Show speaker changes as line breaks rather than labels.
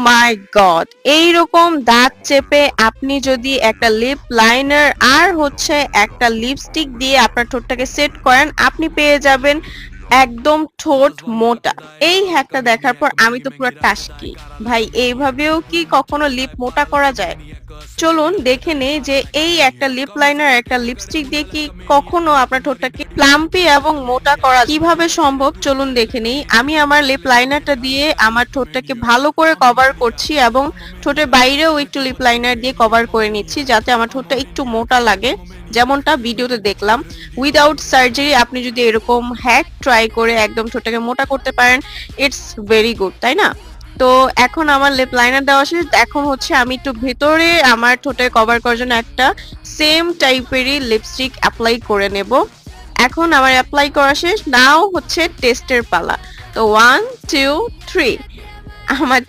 মাই god, এইরকম দাঁত চেপে আপনি যদি একটা লিপ লাইনার আর হচ্ছে একটা লিপস্টিক দিয়ে আপনার ঠোঁটটাকে সেট করেন, আপনি পেয়ে যাবেন একদম ঠোঁট মোটা। এই হ্যাকটা দেখার পর আমি তো পুরো টাসকি। ভাই, এইভাবেও কি কখনো লিপ মোটা করা যায়? চলুন দেখে নেই যে এই একটা লিপ লাইনার একটা লিপস্টিক দিয়ে কি কখনো আপনার ঠোঁটটাকে প্লাম্পি এবং মোটা করা কিভাবে সম্ভব, চলুন দেখে নেই। আমি আমার লিপ লাইনারটা দিয়ে আমার ঠোঁটটাকে ভালো করে কভার করছি এবং ঠোঁটের বাইরেও একটু লিপ লাইনার দিয়ে কভার করে নিচ্ছি যাতে আমার ঠোঁটটা একটু মোটা লাগে, যেমনটা ভিডিওতে দেখলাম। উইদাউট সার্জারি আপনি যদি এরকম হ্যাক ট্রাই করে একদম ঠোঁটটাকে মোটা করতে পারেন, ইটস ভেরি গুড, তাই না? তো এখন আমার লিপ লাইনার দেওয়া শেষ। এখন হচ্ছে আমি একটু ভেতরে আমার ঠোঁটে কভার করার জন্য একটা সেম টাইপেরই লিপস্টিক অ্যাপ্লাই করে নেব। এখন আমার অ্যাপ্লাই করা শেষ, নাও হচ্ছে টেস্টের পালা। তো 1 2 3, আমার